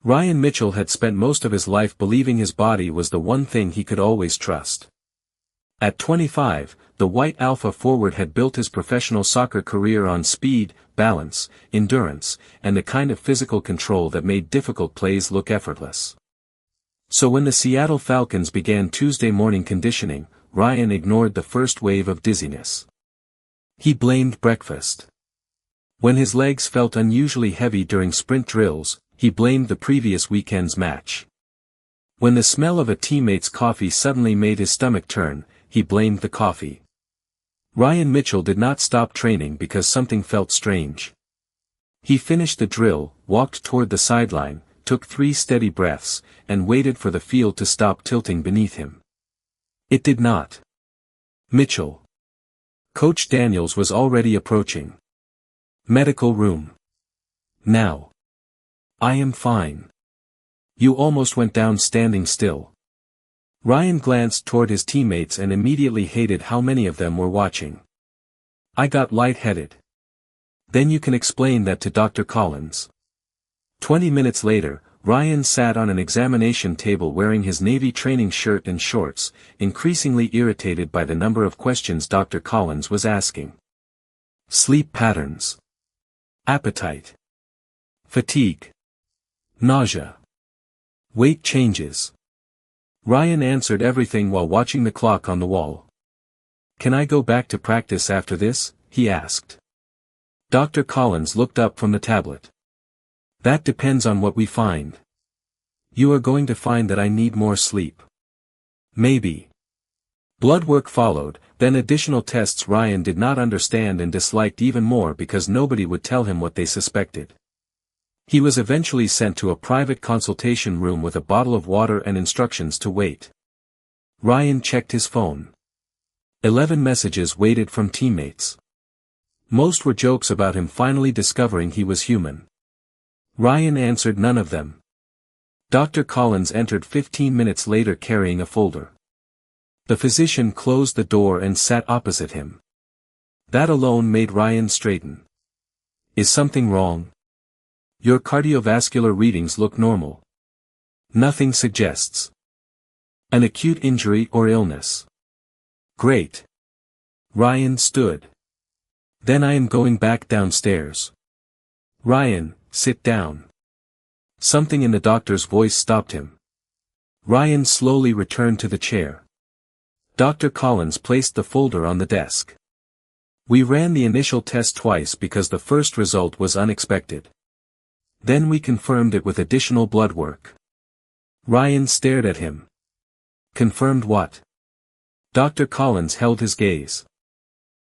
Ryan Mitchell had spent most of his life believing his body was the one thing he could always trust. At 25, the white alpha forward had built his professional soccer career on speed, balance, endurance, and the kind of physical control that made difficult plays look effortless. So when the Seattle Falcons began Tuesday morning conditioning, Ryan ignored the first wave of dizziness. He blamed breakfast. When his legs felt unusually heavy during sprint drills, he blamed the previous weekend's match. When the smell of a teammate's coffee suddenly made his stomach turn, he blamed the coffee. Ryan Mitchell did not stop training because something felt strange. He finished the drill, walked toward the sideline, took 3 steady breaths, and waited for the field to stop tilting beneath him. It did not. Mitchell. Coach Daniels was already approaching. Medical room. Now. I am fine. You almost went down standing still. Ryan glanced toward his teammates and immediately hated how many of them were watching. I got lightheaded. Then you can explain that to Dr. Collins. 20 minutes later, Ryan sat on an examination table wearing his Navy training shirt and shorts, increasingly irritated by the number of questions Dr. Collins was asking. Sleep patterns. Appetite. Fatigue. Nausea. Weight changes. Ryan answered everything while watching the clock on the wall. Can I go back to practice after this? He asked. Dr. Collins looked up from the tablet. That depends on what we find. You are going to find that I need more sleep. Maybe. Blood work followed, then additional tests Ryan did not understand and disliked even more because nobody would tell him what they suspected. He was eventually sent to a private consultation room with a bottle of water and instructions to wait. Ryan checked his phone. 11 messages waited from teammates. Most were jokes about him finally discovering he was human. Ryan answered none of them. Dr. Collins entered 15 minutes later carrying a folder. The physician closed the door and sat opposite him. That alone made Ryan straighten. Is something wrong? Your cardiovascular readings look normal. Nothing suggests an acute injury or illness. Great. Ryan stood. Then I am going back downstairs. Ryan, sit down. Something in the doctor's voice stopped him. Ryan slowly returned to the chair. Dr. Collins placed the folder on the desk. We ran the initial test twice because the first result was unexpected. Then we confirmed it with additional blood work. Ryan stared at him. Confirmed what? Dr. Collins held his gaze.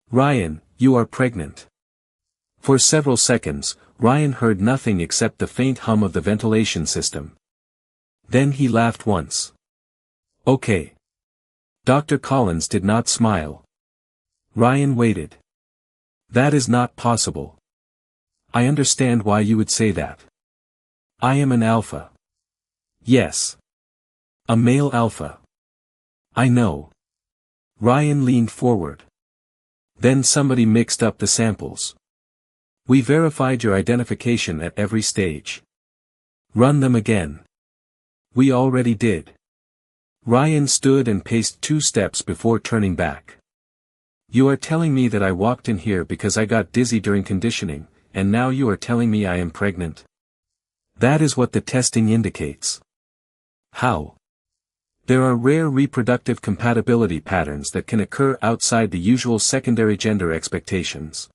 Ryan, you are pregnant. For several seconds, Ryan heard nothing except the faint hum of the ventilation system. Then he laughed once. Okay. Dr. Collins did not smile. Ryan waited. That is not possible. I understand why you would say that. I am an alpha. Yes. A male alpha. I know. Ryan leaned forward. Then somebody mixed up the samples. We verified your identification at every stage. Run them again. We already did. Ryan stood and paced 2 steps before turning back. You are telling me that I walked in here because I got dizzy during conditioning, and now you are telling me I am pregnant? That is what the testing indicates. How? There are rare reproductive compatibility patterns that can occur outside the usual secondary gender expectations.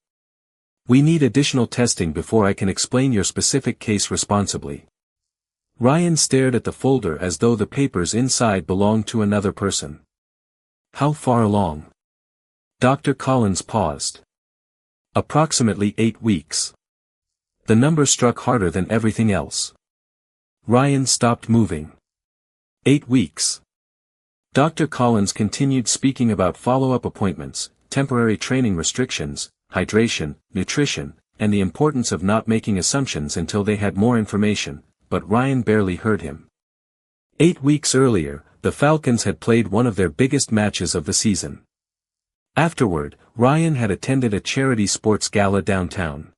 We need additional testing before I can explain your specific case responsibly. Ryan stared at the folder as though the papers inside belonged to another person. How far along? Dr. Collins paused. Approximately 8 weeks. The number struck harder than everything else. Ryan stopped moving. 8 weeks. Dr. Collins continued speaking about follow-up appointments, temporary training restrictions, hydration, nutrition, and the importance of not making assumptions until they had more information, but Ryan barely heard him. 8 weeks earlier, the Falcons had played one of their biggest matches of the season. Afterward, Ryan had attended a charity sports gala downtown.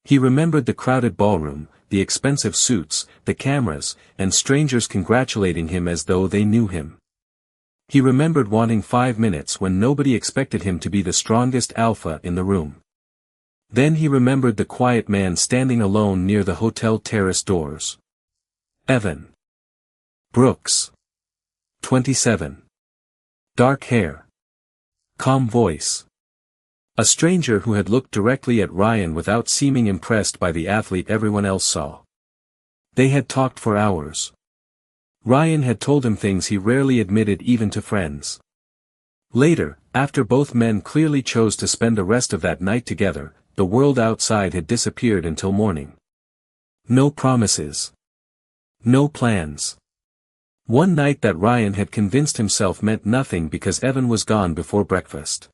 He remembered the crowded ballroom, the expensive suits, the cameras, and strangers congratulating him as though they knew him. He remembered wanting 5 minutes when nobody expected him to be the strongest alpha in the room. Then he remembered the quiet man standing alone near the hotel terrace doors. Evan Brooks. 27. Dark hair. Calm voice. A stranger who had looked directly at Ryan without seeming impressed by the athlete everyone else saw. They had talked for hours. Ryan had told him things he rarely admitted even to friends. Later, after both men clearly chose to spend the rest of that night together, the world outside had disappeared until morning. No promises. No plans. One night that Ryan had convinced himself meant nothing because Evan was gone before breakfast.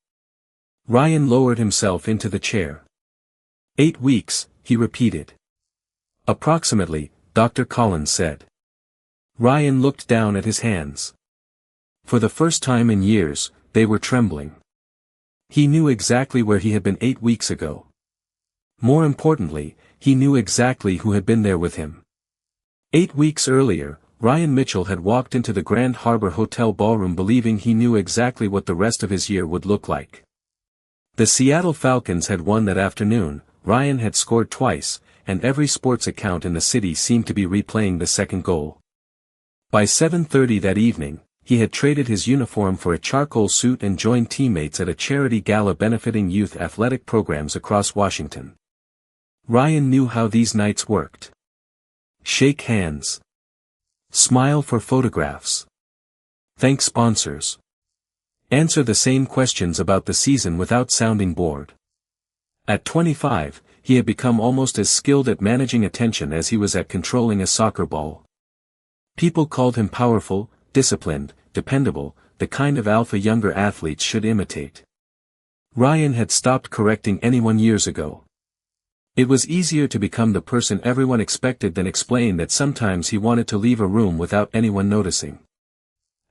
Ryan lowered himself into the chair. 8 weeks, he repeated. Approximately, Dr. Collins said. Ryan looked down at his hands. For the first time in years, they were trembling. He knew exactly where he had been 8 weeks ago. More importantly, he knew exactly who had been there with him. 8 weeks earlier, Ryan Mitchell had walked into the Grand Harbor Hotel ballroom believing he knew exactly what the rest of his year would look like. The Seattle Falcons had won that afternoon, Ryan had scored twice, and every sports account in the city seemed to be replaying the second goal. By 7:30 that evening, he had traded his uniform for a charcoal suit and joined teammates at a charity gala benefiting youth athletic programs across Washington. Ryan knew how these nights worked. Shake hands. Smile for photographs. Thank sponsors. Answer the same questions about the season without sounding bored. At 25, he had become almost as skilled at managing attention as he was at controlling a soccer ball. People called him powerful, disciplined, dependable, the kind of alpha younger athletes should imitate. Ryan had stopped correcting anyone years ago. It was easier to become the person everyone expected than explain that sometimes he wanted to leave a room without anyone noticing.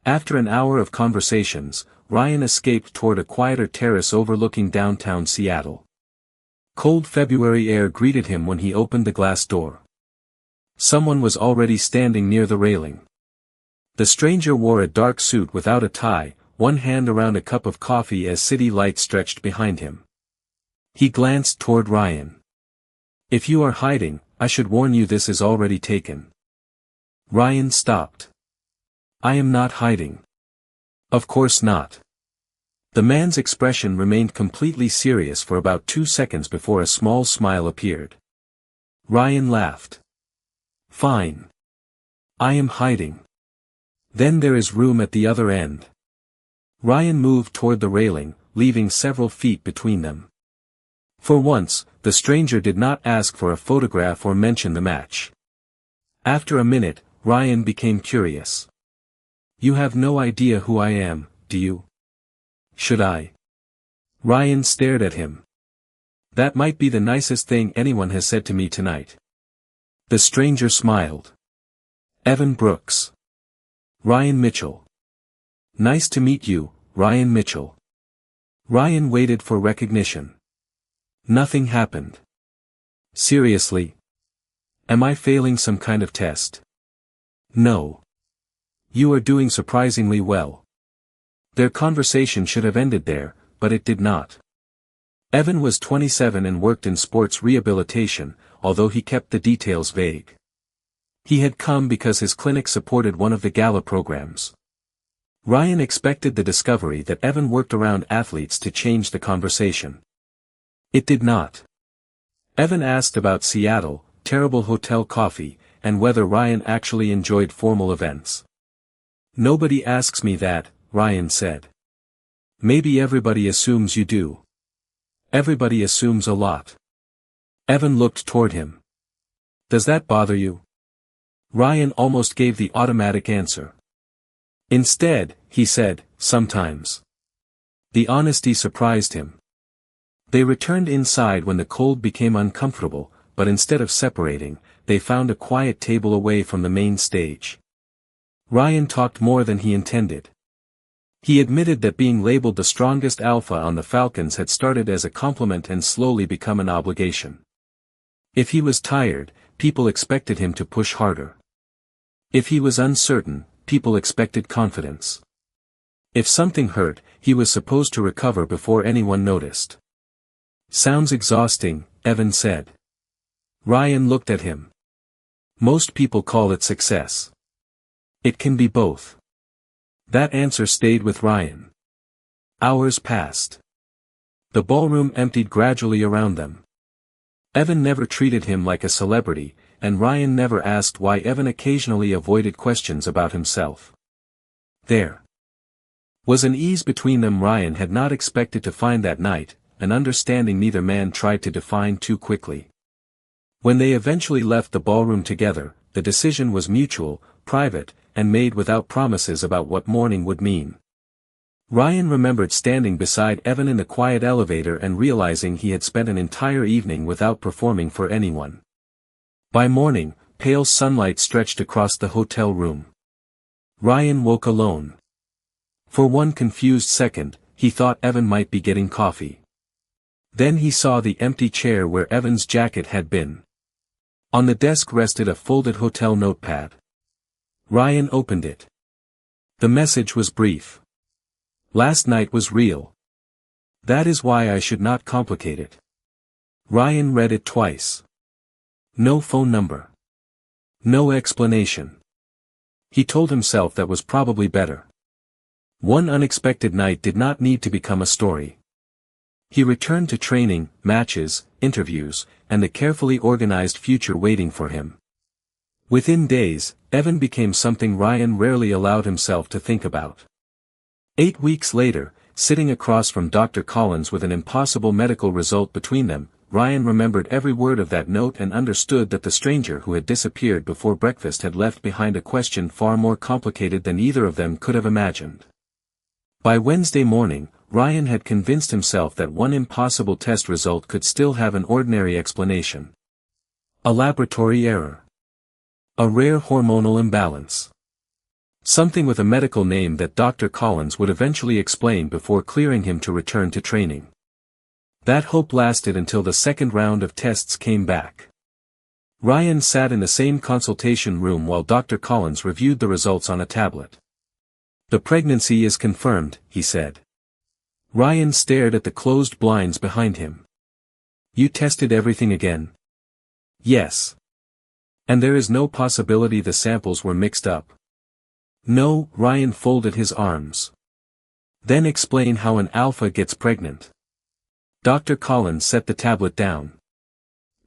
After an hour of conversations, Ryan escaped toward a quieter terrace overlooking downtown Seattle. Cold February air greeted him when he opened the glass door. Someone was already standing near the railing. The stranger wore a dark suit without a tie, one hand around a cup of coffee as city lights stretched behind him. He glanced toward Ryan. If you are hiding, I should warn you this is already taken. Ryan stopped. I am not hiding. Of course not. The man's expression remained completely serious for about 2 seconds before a small smile appeared. Ryan laughed. Fine. I am hiding. Then there is room at the other end. Ryan moved toward the railing, leaving several feet between them. For once, the stranger did not ask for a photograph or mention the match. After a minute, Ryan became curious. You have no idea who I am, do you? Should I? Ryan stared at him. That might be the nicest thing anyone has said to me tonight. The stranger smiled. Evan Brooks. Ryan Mitchell. Nice to meet you, Ryan Mitchell. Ryan waited for recognition. Nothing happened. Seriously? Am I failing some kind of test? No. You are doing surprisingly well. Their conversation should have ended there, but it did not. Evan was 27 and worked in sports rehabilitation, although he kept the details vague. He had come because his clinic supported one of the gala programs. Ryan expected the discovery that Evan worked around athletes to change the conversation. It did not. Evan asked about Seattle, terrible hotel coffee, and whether Ryan actually enjoyed formal events. Nobody asks me that, Ryan said. Maybe everybody assumes you do. Everybody assumes a lot. Evan looked toward him. Does that bother you? Ryan almost gave the automatic answer. Instead, he said, sometimes. The honesty surprised him. They returned inside when the cold became uncomfortable, but instead of separating, they found a quiet table away from the main stage. Ryan talked more than he intended. He admitted that being labeled the strongest alpha on the Falcons had started as a compliment and slowly become an obligation. If he was tired, people expected him to push harder. If he was uncertain, people expected confidence. If something hurt, he was supposed to recover before anyone noticed. Sounds exhausting, Evan said. Ryan looked at him. Most people call it success. It can be both. That answer stayed with Ryan. Hours passed. The ballroom emptied gradually around them. Evan never treated him like a celebrity, and Ryan never asked why. Evan occasionally avoided questions about himself. There was an ease between them Ryan had not expected to find that night, an understanding neither man tried to define too quickly. When they eventually left the ballroom together, the decision was mutual, private, and made without promises about what morning would mean. Ryan remembered standing beside Evan in the quiet elevator and realizing he had spent an entire evening without performing for anyone. By morning, pale sunlight stretched across the hotel room. Ryan woke alone. For one confused second, he thought Evan might be getting coffee. Then he saw the empty chair where Evan's jacket had been. On the desk rested a folded hotel notepad. Ryan opened it. The message was brief. Last night was real. That is why I should not complicate it. Ryan read it twice. No phone number. No explanation. He told himself that was probably better. One unexpected night did not need to become a story. He returned to training, matches, interviews, and the carefully organized future waiting for him. Within days, Evan became something Ryan rarely allowed himself to think about. 8 weeks later, sitting across from Dr. Collins with an impossible medical result between them, Ryan remembered every word of that note and understood that the stranger who had disappeared before breakfast had left behind a question far more complicated than either of them could have imagined. By Wednesday morning, Ryan had convinced himself that one impossible test result could still have an ordinary explanation. A laboratory error. A rare hormonal imbalance. Something with a medical name that Dr. Collins would eventually explain before clearing him to return to training. That hope lasted until the second round of tests came back. Ryan sat in the same consultation room while Dr. Collins reviewed the results on a tablet. The pregnancy is confirmed, he said. Ryan stared at the closed blinds behind him. You tested everything again? Yes. And there is no possibility the samples were mixed up? No, Ryan folded his arms. Then explain how an alpha gets pregnant. Dr. Collins set the tablet down.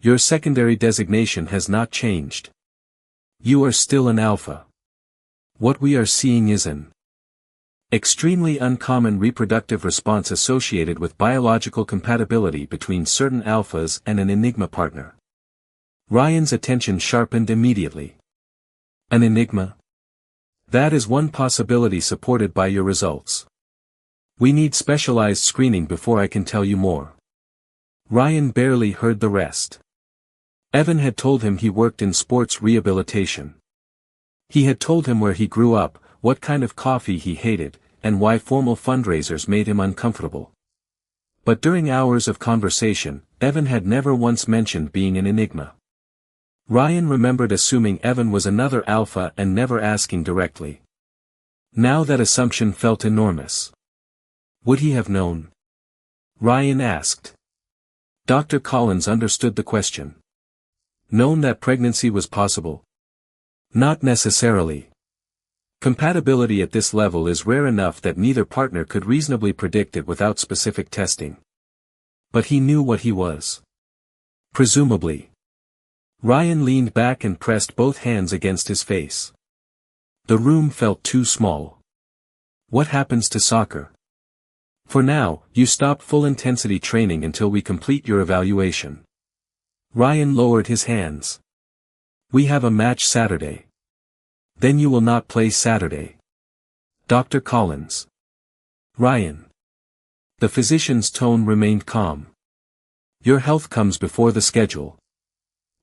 Your secondary designation has not changed. You are still an alpha. What we are seeing is an extremely uncommon reproductive response associated with biological compatibility between certain alphas and an Enigma partner. Ryan's attention sharpened immediately. An Enigma? That is one possibility supported by your results. We need specialized screening before I can tell you more. Ryan barely heard the rest. Evan had told him he worked in sports rehabilitation. He had told him where he grew up, what kind of coffee he hated, and why formal fundraisers made him uncomfortable. But during hours of conversation, Evan had never once mentioned being an Enigma. Ryan remembered assuming Evan was another alpha and never asking directly. Now that assumption felt enormous. Would he have known? Ryan asked. Dr. Collins understood the question. Known that pregnancy was possible? Not necessarily. Compatibility at this level is rare enough that neither partner could reasonably predict it without specific testing. But he knew what he was. Presumably. Ryan leaned back and pressed both hands against his face. The room felt too small. What happens to soccer? For now, you stop full-intensity training until we complete your evaluation. Ryan lowered his hands. We have a match Saturday. Then you will not play Saturday. Dr. Collins. Ryan. The physician's tone remained calm. Your health comes before the schedule.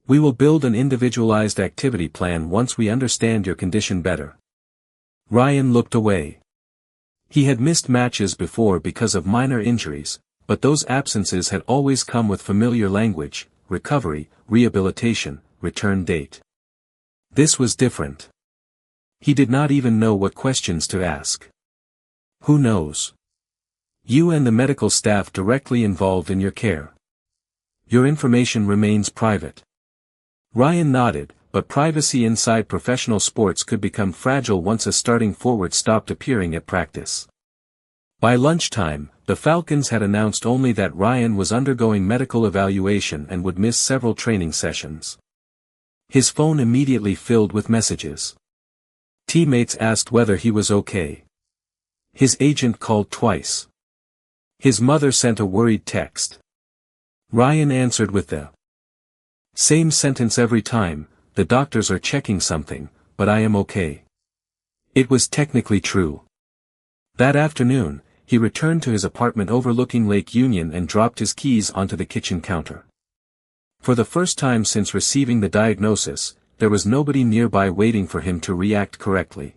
We will build an individualized activity plan once we understand your condition better. Ryan looked away. He had missed matches before because of minor injuries, but those absences had always come with familiar language: recovery, rehabilitation, return date. This was different. He did not even know what questions to ask. Who knows? You and the medical staff directly involved in your care. Your information remains private. Ryan nodded, but privacy inside professional sports could become fragile once a starting forward stopped appearing at practice. By lunchtime, the Falcons had announced only that Ryan was undergoing medical evaluation and would miss several training sessions. His phone immediately filled with messages. Teammates asked whether he was okay. His agent called twice. His mother sent a worried text. Ryan answered with the same sentence every time, "The doctors are checking something, but I am okay." It was technically true. That afternoon, he returned to his apartment overlooking Lake Union and dropped his keys onto the kitchen counter. For the first time since receiving the diagnosis, there was nobody nearby waiting for him to react correctly.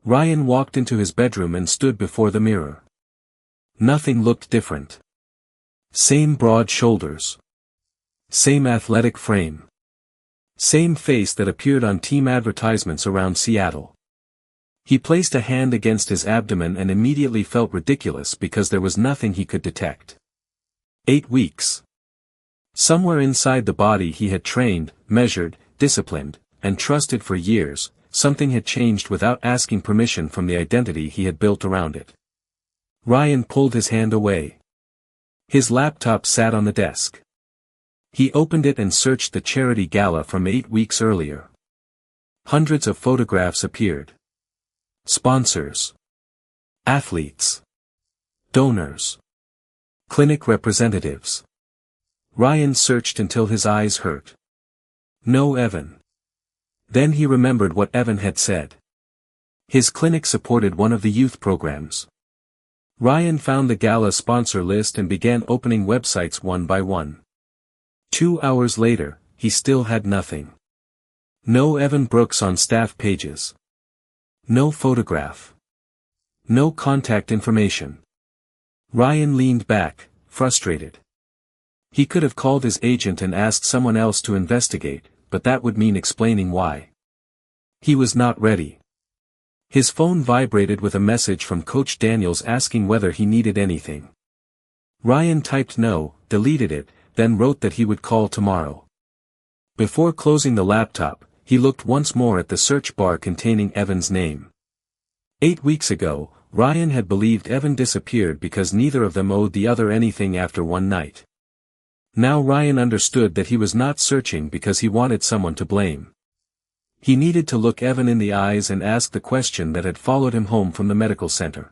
Ryan walked into his bedroom and stood before the mirror. Nothing looked different. Same broad shoulders. Same athletic frame. Same face that appeared on team advertisements around Seattle. He placed a hand against his abdomen and immediately felt ridiculous because there was nothing he could detect. 8 weeks. Somewhere inside the body he had trained, measured, disciplined, and trusted for years, something had changed without asking permission from the identity he had built around it. Ryan pulled his hand away. His laptop sat on the desk. He opened it and searched the charity gala from 8 weeks earlier. Hundreds of photographs appeared. Sponsors. Athletes. Donors. Clinic representatives. Ryan searched until his eyes hurt. No Evan. Then he remembered what Evan had said. His clinic supported one of the youth programs. Ryan found the gala sponsor list and began opening websites one by one. 2 hours later, he still had nothing. No Evan Brooks on staff pages. No photograph. No contact information. Ryan leaned back, frustrated. He could have called his agent and asked someone else to investigate, but that would mean explaining why. He was not ready. His phone vibrated with a message from Coach Daniels asking whether he needed anything. Ryan typed no, deleted it, then wrote that he would call tomorrow. Before closing the laptop, he looked once more at the search bar containing Evan's name. 8 weeks ago, Ryan had believed Evan disappeared because neither of them owed the other anything after one night. Now Ryan understood that he was not searching because he wanted someone to blame. He needed to look Evan in the eyes and ask the question that had followed him home from the medical center.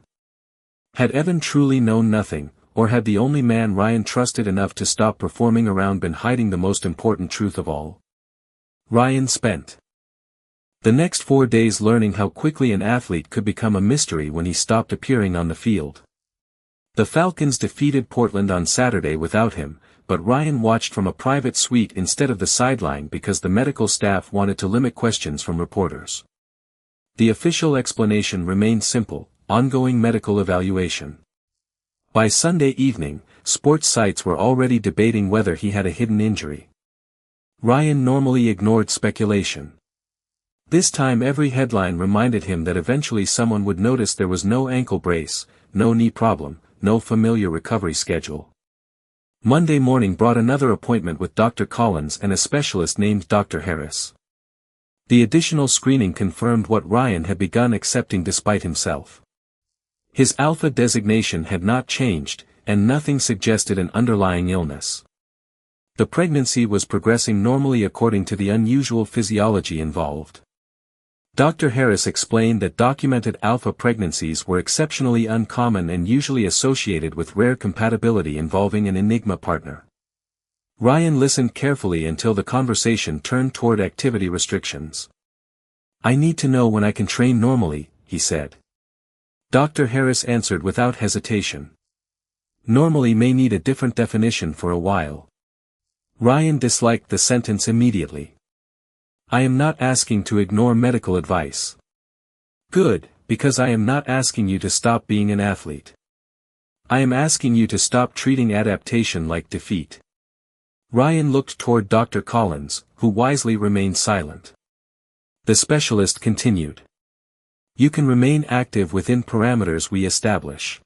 Had Evan truly known nothing, or had the only man Ryan trusted enough to stop performing around been hiding the most important truth of all? Ryan spent the next 4 days learning how quickly an athlete could become a mystery when he stopped appearing on the field. The Falcons defeated Portland on Saturday without him, but Ryan watched from a private suite instead of the sideline because the medical staff wanted to limit questions from reporters. The official explanation remained simple: ongoing medical evaluation. By Sunday evening, sports sites were already debating whether he had a hidden injury. Ryan normally ignored speculation. This time every headline reminded him that eventually someone would notice there was no ankle brace, no knee problem, no familiar recovery schedule. Monday morning brought another appointment with Dr. Collins and a specialist named Dr. Harris. The additional screening confirmed what Ryan had begun accepting despite himself. His alpha designation had not changed, and nothing suggested an underlying illness. The pregnancy was progressing normally according to the unusual physiology involved. Dr. Harris explained that documented alpha pregnancies were exceptionally uncommon and usually associated with rare compatibility involving an Enigma partner. Ryan listened carefully until the conversation turned toward activity restrictions. "I need to know when I can train normally," he said. Dr. Harris answered without hesitation. "Normally may need a different definition for a while." Ryan disliked the sentence immediately. "I am not asking to ignore medical advice." "Good, because I am not asking you to stop being an athlete. I am asking you to stop treating adaptation like defeat." Ryan looked toward Dr. Collins, who wisely remained silent. The specialist continued. You can remain active within parameters we establish.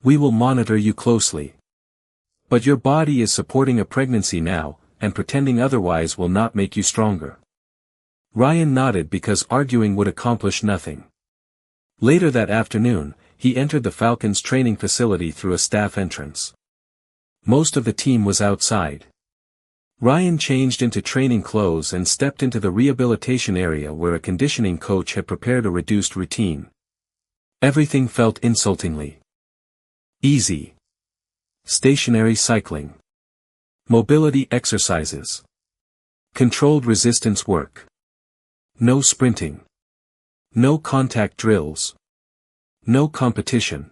We will monitor you closely. But your body is supporting a pregnancy now, and pretending otherwise will not make you stronger. Ryan nodded because arguing would accomplish nothing. Later that afternoon, he entered the Falcons' training facility through a staff entrance. Most of the team was outside. Ryan changed into training clothes and stepped into the rehabilitation area where a conditioning coach had prepared a reduced routine. Everything felt insultingly easy. Stationary cycling. Mobility exercises. Controlled resistance work. No sprinting. No contact drills. No competition.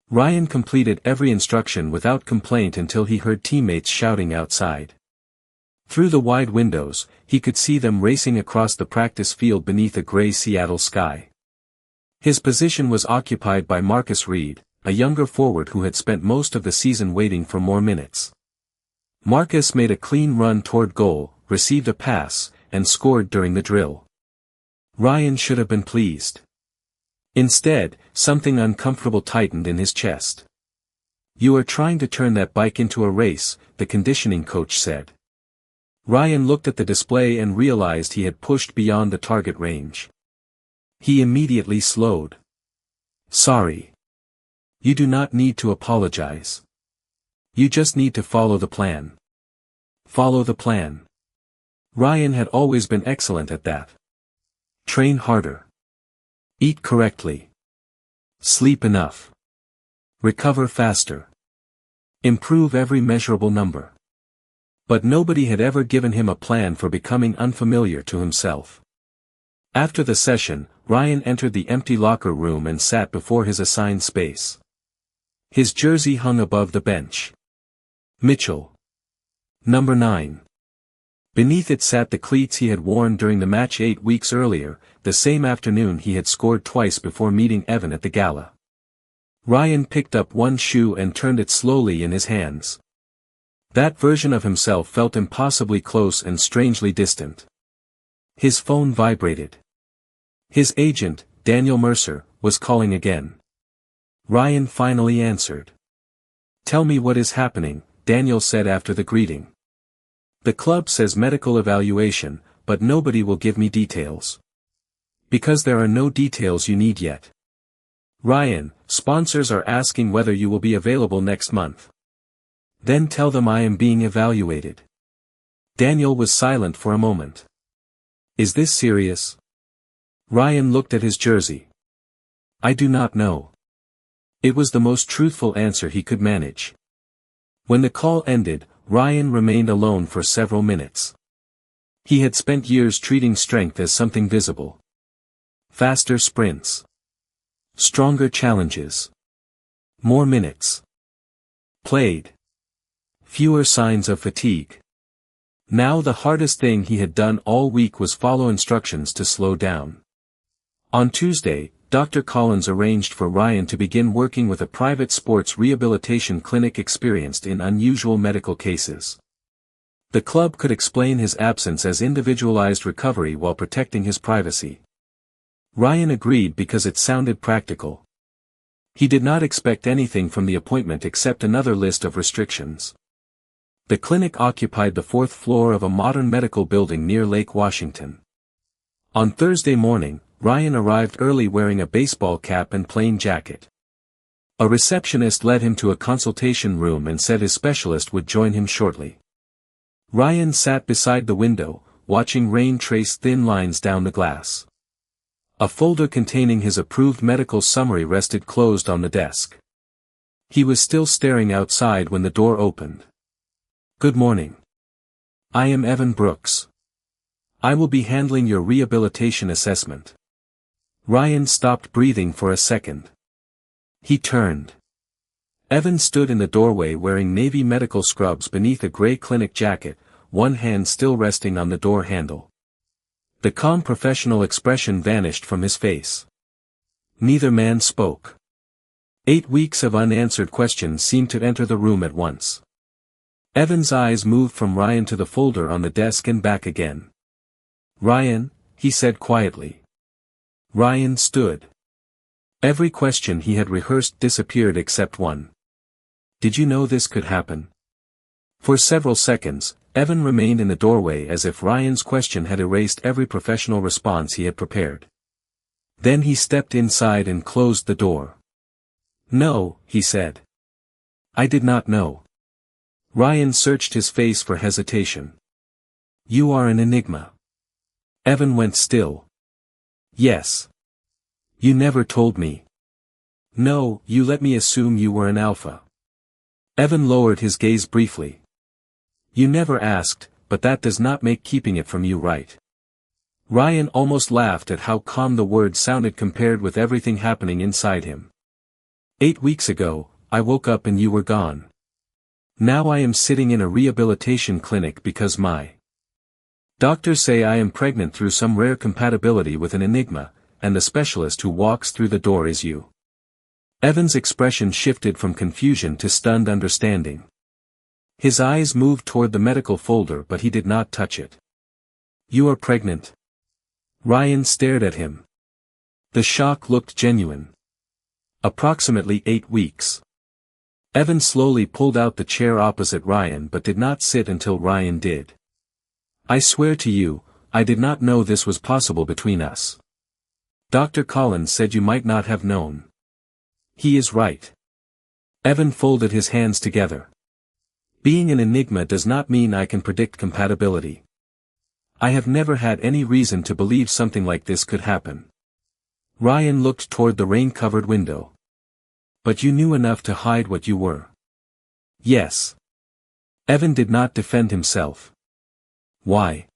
Ryan completed every instruction without complaint until he heard teammates shouting outside. Through the wide windows, he could see them racing across the practice field beneath a gray Seattle sky. His position was occupied by Marcus Reed, a younger forward who had spent most of the season waiting for more minutes. Marcus made a clean run toward goal, received a pass, and scored during the drill. Ryan should have been pleased. Instead, something uncomfortable tightened in his chest. You are trying to turn that bike into a race, the conditioning coach said. Ryan looked at the display and realized he had pushed beyond the target range. He immediately slowed. Sorry. You do not need to apologize. You just need to follow the plan. Follow the plan. Ryan had always been excellent at that. Train harder. Eat correctly. Sleep enough. Recover faster. Improve every measurable number. But nobody had ever given him a plan for becoming unfamiliar to himself. After the session, Ryan entered the empty locker room and sat before his assigned space. His jersey hung above the bench. Mitchell. Number 9. Beneath it sat the cleats he had worn during the match 8 weeks earlier, the same afternoon he had scored twice before meeting Evan at the gala. Ryan picked up one shoe and turned it slowly in his hands. That version of himself felt impossibly close and strangely distant. His phone vibrated. His agent, Daniel Mercer, was calling again. Ryan finally answered. Tell me what is happening, Daniel said after the greeting. The club says medical evaluation, but nobody will give me details. Because there are no details you need yet. Ryan, sponsors are asking whether you will be available next month. Then tell them I am being evaluated. Daniel was silent for a moment. Is this serious? Ryan looked at his jersey. I do not know. It was the most truthful answer he could manage. When the call ended, Ryan remained alone for several minutes. He had spent years treating strength as something visible. Faster sprints. Stronger challenges. More minutes. Played. Fewer signs of fatigue. Now the hardest thing he had done all week was follow instructions to slow down. On Tuesday, Dr. Collins arranged for Ryan to begin working with a private sports rehabilitation clinic experienced in unusual medical cases. The club could explain his absence as individualized recovery while protecting his privacy. Ryan agreed because it sounded practical. He did not expect anything from the appointment except another list of restrictions. The clinic occupied the 4th floor of a modern medical building near Lake Washington. On Thursday morning, Ryan arrived early wearing a baseball cap and plain jacket. A receptionist led him to a consultation room and said his specialist would join him shortly. Ryan sat beside the window, watching rain trace thin lines down the glass. A folder containing his approved medical summary rested closed on the desk. He was still staring outside when the door opened. Good morning. I am Evan Brooks. I will be handling your rehabilitation assessment. Ryan stopped breathing for a second. He turned. Evan stood in the doorway wearing navy medical scrubs beneath a gray clinic jacket, one hand still resting on the door handle. The calm professional expression vanished from his face. Neither man spoke. 8 weeks of unanswered questions seemed to enter the room at once. Evan's eyes moved from Ryan to the folder on the desk and back again. "Ryan," he said quietly. Ryan stood. Every question he had rehearsed disappeared except one. "Did you know this could happen?" For several seconds, Evan remained in the doorway as if Ryan's question had erased every professional response he had prepared. Then he stepped inside and closed the door. "No," he said. "I did not know." Ryan searched his face for hesitation. "You are an enigma." Evan went still. "Yes. You never told me." "No, you let me assume you were an alpha." Evan lowered his gaze briefly. "You never asked, but that does not make keeping it from you right." Ryan almost laughed at how calm the words sounded compared with everything happening inside him. 8 weeks ago, I woke up and you were gone. Now I am sitting in a rehabilitation clinic because my doctors say I am pregnant through some rare compatibility with an enigma, and the specialist who walks through the door is you." Evan's expression shifted from confusion to stunned understanding. His eyes moved toward the medical folder but he did not touch it. "You are pregnant?" Ryan stared at him. The shock looked genuine. "Approximately 8 weeks." Evan slowly pulled out the chair opposite Ryan but did not sit until Ryan did. "I swear to you, I did not know this was possible between us. Dr. Collins said you might not have known." "He is right." Evan folded his hands together. "Being an enigma does not mean I can predict compatibility. I have never had any reason to believe something like this could happen." Ryan looked toward the rain-covered window. "But you knew enough to hide what you were." "Yes." Evan did not defend himself. "Why?"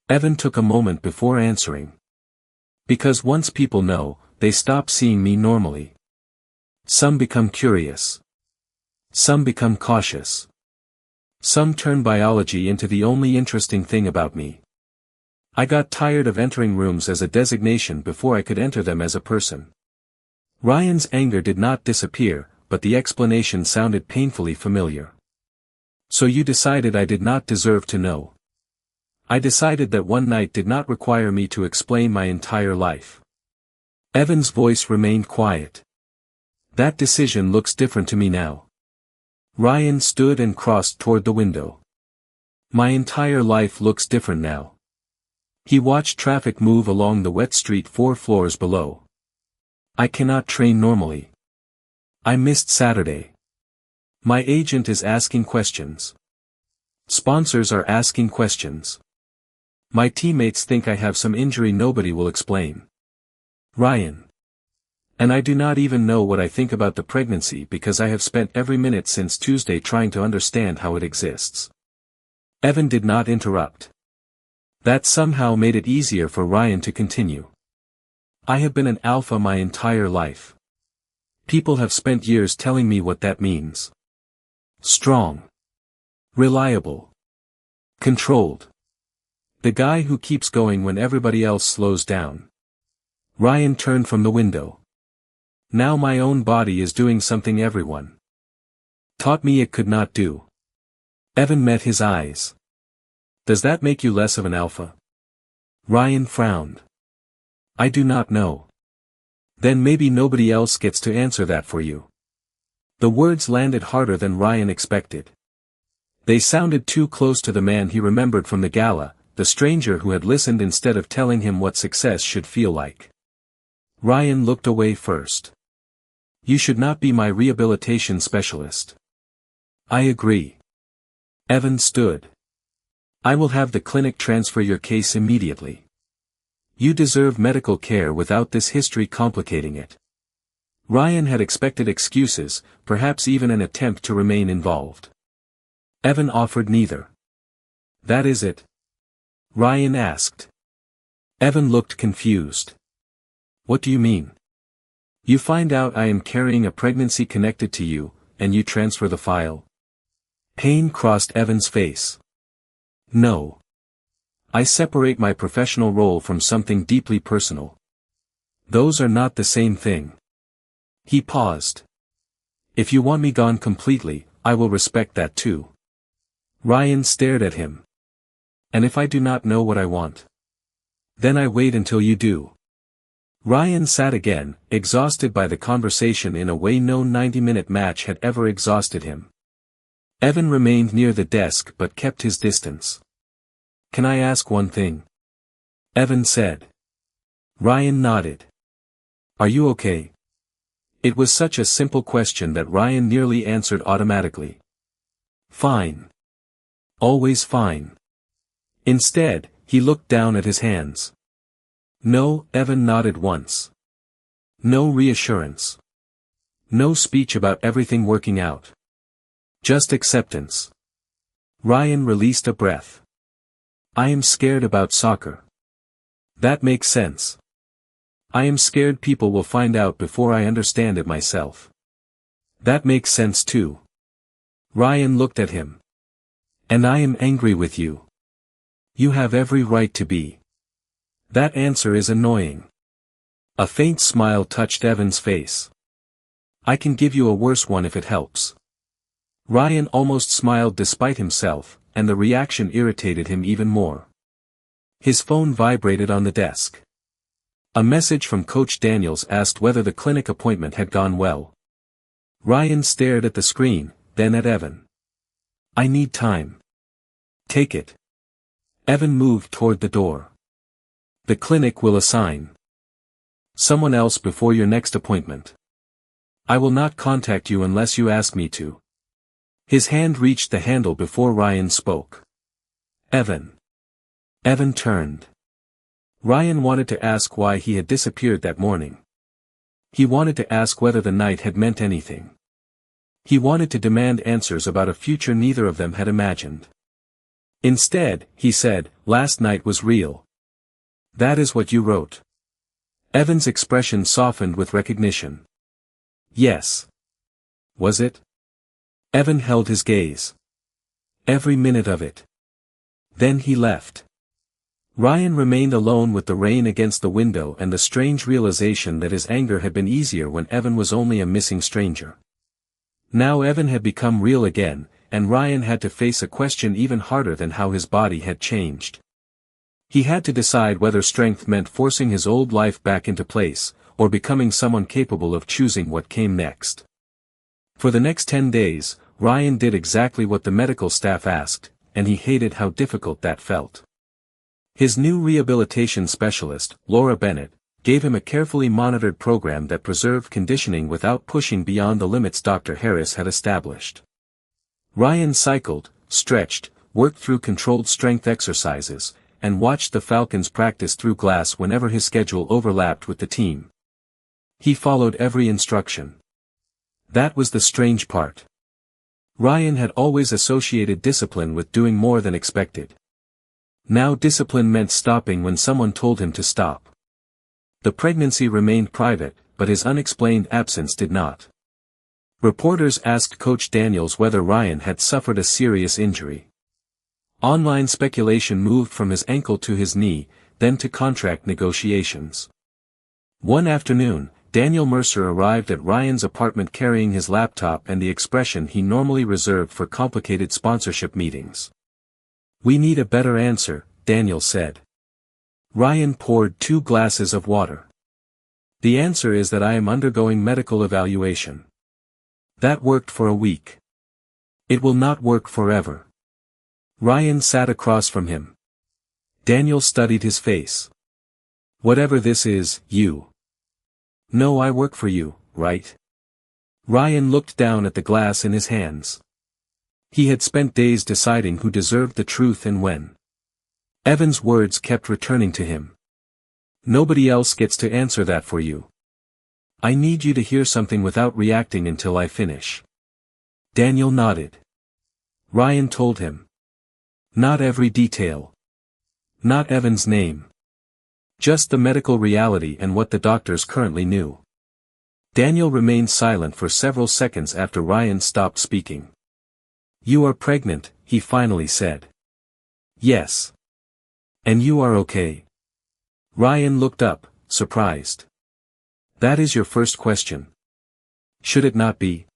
Evan took a moment before answering. "Because once people know, they stop seeing me normally. Some become curious. Some become cautious. Some turn biology into the only interesting thing about me. I got tired of entering rooms as a designation before I could enter them as a person." Ryan's anger did not disappear, but the explanation sounded painfully familiar. "So you decided I did not deserve to know. I decided that one night did not require me to explain my entire life." Evan's voice remained quiet. "That decision looks different to me now." Ryan stood and crossed toward the window. "My entire life looks different now." He watched traffic move along the wet street 4 floors below. "I cannot train normally. I missed Saturday. My agent is asking questions. Sponsors are asking questions. My teammates think I have some injury nobody will explain. Ryan. And I do not even know what I think about the pregnancy because I have spent every minute since Tuesday trying to understand how it exists." Evan did not interrupt. That somehow made it easier for Ryan to continue. "I have been an alpha my entire life. People have spent years telling me what that means. Strong. Reliable. Controlled. The guy who keeps going when everybody else slows down." Ryan turned from the window. "Now my own body is doing something everyone taught me it could not do." Evan met his eyes. "Does that make you less of an alpha?" Ryan frowned. "I do not know." "Then maybe nobody else gets to answer that for you." The words landed harder than Ryan expected. They sounded too close to the man he remembered from the gala, the stranger who had listened instead of telling him what success should feel like. Ryan looked away first. "You should not be my rehabilitation specialist." "I agree." Evan stood. "I will have the clinic transfer your case immediately. You deserve medical care without this history complicating it." Ryan had expected excuses, perhaps even an attempt to remain involved. Evan offered neither. "That is it?" Ryan asked. Evan looked confused. "What do you mean?" "You find out I am carrying a pregnancy connected to you, and you transfer the file?" Pain crossed Evan's face. "No. I separate my professional role from something deeply personal. Those are not the same thing." He paused. "If you want me gone completely, I will respect that too." Ryan stared at him. And if I do not know what I want? Then I wait until you do. Ryan sat again, exhausted by the conversation in a way no 90-minute match had ever exhausted him. Evan remained near the desk but kept his distance. Can I ask one thing? Evan said. Ryan nodded. Are you okay? It was such a simple question that Ryan nearly answered automatically. Fine. Always fine. Instead, he looked down at his hands. No, Evan nodded once. No reassurance. No speech about everything working out. Just acceptance. Ryan released a breath. I am scared about soccer. That makes sense. I am scared people will find out before I understand it myself. That makes sense too. Ryan looked at him. And I am angry with you. You have every right to be. That answer is annoying. A faint smile touched Evan's face. I can give you a worse one if it helps. Ryan almost smiled despite himself, and the reaction irritated him even more. His phone vibrated on the desk. A message from Coach Daniels asked whether the clinic appointment had gone well. Ryan stared at the screen, then at Evan. I need time. Take it. Evan moved toward the door. The clinic will assign someone else before your next appointment. I will not contact you unless you ask me to. His hand reached the handle before Ryan spoke. Evan. Evan turned. Ryan wanted to ask why he had disappeared that morning. He wanted to ask whether the night had meant anything. He wanted to demand answers about a future neither of them had imagined. Instead, he said, last night was real. That is what you wrote. Evan's expression softened with recognition. Yes. Was it? Evan held his gaze. Every minute of it. Then he left. Ryan remained alone with the rain against the window and the strange realization that his anger had been easier when Evan was only a missing stranger. Now Evan had become real again, and Ryan had to face a question even harder than how his body had changed. He had to decide whether strength meant forcing his old life back into place, or becoming someone capable of choosing what came next. For the next 10 days, Ryan did exactly what the medical staff asked, and he hated how difficult that felt. His new rehabilitation specialist, Laura Bennett, gave him a carefully monitored program that preserved conditioning without pushing beyond the limits Dr. Harris had established. Ryan cycled, stretched, worked through controlled strength exercises, and watched the Falcons practice through glass whenever his schedule overlapped with the team. He followed every instruction. That was the strange part. Ryan had always associated discipline with doing more than expected. Now discipline meant stopping when someone told him to stop. The pregnancy remained private, but his unexplained absence did not. Reporters asked Coach Daniels whether Ryan had suffered a serious injury. Online speculation moved from his ankle to his knee, then to contract negotiations. One afternoon, Daniel Mercer arrived at Ryan's apartment carrying his laptop and the expression he normally reserved for complicated sponsorship meetings. We need a better answer, Daniel said. Ryan poured 2 glasses of water. The answer is that I am undergoing medical evaluation. That worked for a week. It will not work forever. Ryan sat across from him. Daniel studied his face. Whatever this is, you. No, I work for you, right? Ryan looked down at the glass in his hands. He had spent days deciding who deserved the truth and when. Evan's words kept returning to him. Nobody else gets to answer that for you. I need you to hear something without reacting until I finish. Daniel nodded. Ryan told him. Not every detail. Not Evan's name. Just the medical reality and what the doctors currently knew. Daniel remained silent for several seconds after Ryan stopped speaking. You are pregnant, he finally said. Yes. And you are okay. Ryan looked up, surprised. That is your first question. Should it not be?